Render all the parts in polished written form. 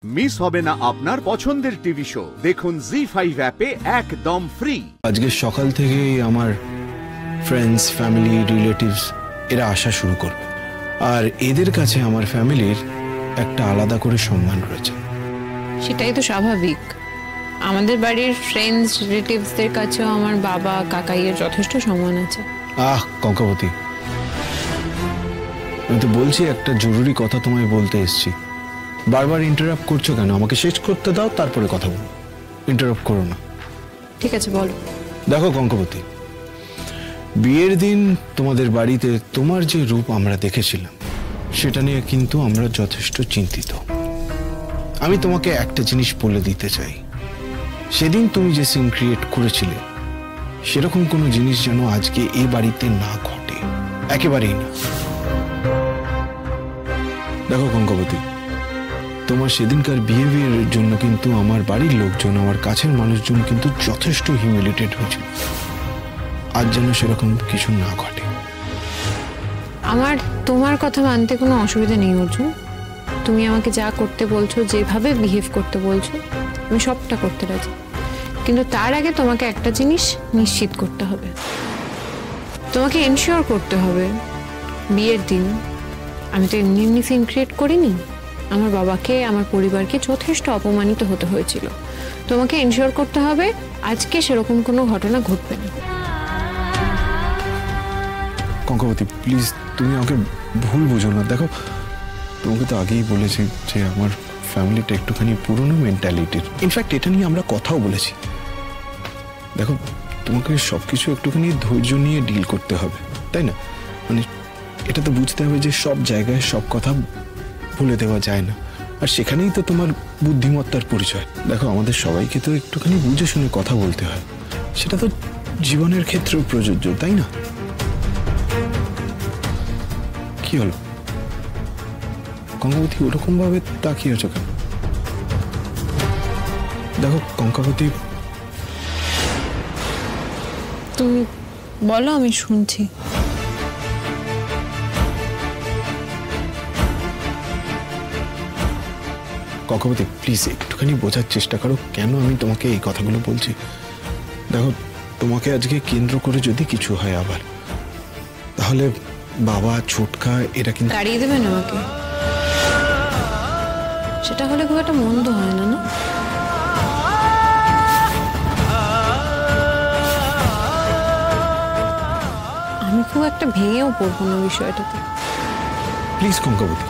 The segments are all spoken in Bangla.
মিস হবে না আপনার পছন্দের টিভি শো। দেখুন জি5 অ্যাপে একদম ফ্রি। আজকে সকাল থেকেই আমার ফ্রেন্ডস, ফ্যামিলি, রিলেটিভস এরা আসা শুরু করবে, আর এদের কাছে আমার ফ্যামিলির একটা আলাদা করে সম্মান রয়েছে। সেটাই তো স্বাভাবিক। আমাদের বাড়ির ফ্রেন্ডস, রিলেটিভসদের কাছেও আমার বাবা, কাকাইয়ের যথেষ্ট সম্মান আছে। কঙ্কাবতী, আমি তো বলছি একটা জরুরি কথা তোমায় বলতে এসেছি। বারবার ইন্টারাপ্ট করছো কেন? আমাকে শেষ করতে দাও, তারপরে কথা বলো। ইন্টারাপ্ট করো না। ঠিক আছে, বলো। দেখো কঙ্কাবতী, বিয়ের দিন তোমাদের বাড়িতে তোমার যে রূপ আমরা দেখেছিলাম সেটা নিয়ে কিন্তু আমরা যথেষ্ট চিন্তিত। আমি তোমাকে একটা জিনিস বলে দিতে চাই, সেদিন তুমি যে সিন ক্রিয়েট করেছিলে সেরকম কোনো জিনিস যেন আজকে এই বাড়িতে না ঘটে, একেবারেই না। দেখো কঙ্কাবতী, তোমার সেদিনকার বিহেভিয়ারের জন্য কিন্তু আমার বাড়ির লোকজন, আমার কাছের মানুষজন কিন্তু যথেষ্ট হিউমিলিটেড হয়েছিল। আজ যেন সেরকম কিছু না ঘটে। আমার তোমার কথা মানতে কোনো অসুবিধা নেই অর্জুন। তুমি আমাকে যা করতে বলছো, যেভাবে বিহেভ করতে বলছো, আমি সবটা করতে রাজি। কিন্তু তার আগে তোমাকে একটা জিনিস নিশ্চিত করতে হবে। তোমাকে এনশিওর করতে হবে বিয়ের দিন আমি তো এমনি এমনি সিন ক্রিয়েট করিনি। আমার বাবাকে, আমার পরিবারকে যথেষ্ট অপমানিত হতে হয়েছিল। তোমাকে এনশিওর করতে হবে আজকে সেরকম কোনো ঘটনা ঘটবে না। কঙ্কাবতী, প্লিজ তুমি আমাকে ভুল বুঝো না। দেখো, তোমাকে তো আগেই বলেছি যে আমার ফ্যামিলিটা একটুখানি পুরনো মেন্টালিটির। ইনফ্যাক্ট এটা নিয়ে আমরা কথাও বলেছি। দেখো, তোমাকে সবকিছু একটুখানি ধৈর্য নিয়ে ডিল করতে হবে, তাই না? মানে এটা তো বুঝতে হবে যে সব জায়গায় সব কথা ভুলে দেওয়া যায় না, আর সেখানেই তো তোমার বুদ্ধিমত্তার পরিচয়। দেখো, আমাদের সবাইকে তো একটুখানি বুঝে শুনে কথা বলতে হয়। সেটা তো জীবনের ক্ষেত্রেও প্রযোজ্য, তাই না? কি হলো কঙ্কাবতী, ওরকম ভাবে তাকিয়ে আছো কেন? দেখো কঙ্কাবতী, তুমি বলো, আমি শুনছি। কঙ্কাবতী, প্লিজ একটুখানি বোঝার চেষ্টা করো কেন আমি তোমাকে এই কথাগুলো বলছি। দেখো, তোমাকে আজকে কেন্দ্র করে যদি কিছু হয় আবার, তাহলে বাবা, ছোটকা এরা কিন্তু তাড়িয়ে দেবেন আমাকে। সেটা হলে খুব একটা মন্দ হয় না, না? আমি খুব একটা ভেঙেও পড়বো না বিষয়টাতে। প্লিজ কঙ্কাবতী,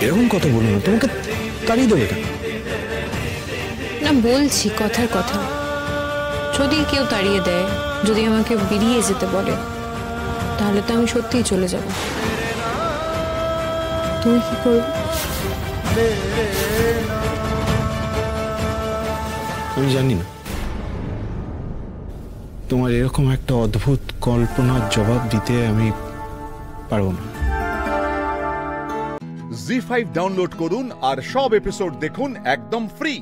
এরকম কথা বলো না। তোমাকে তাড়িয়ে দেবে কেন? না, বলছি কথার কথা। যদি কেউ তাড়িয়ে দেয়, যদি আমাকে বেরিয়ে যেতে বলে, তাহলে তো আমি সত্যিই চলে যাব। তুমি কি করবে? আমি জানি না। তোমার এরকম একটা অদ্ভুত কল্পনার জবাব দিতে আমি পারবো না। জি5 ডাউনলোড করুন আর সব এপিসোড দেখুন একদম ফ্রি।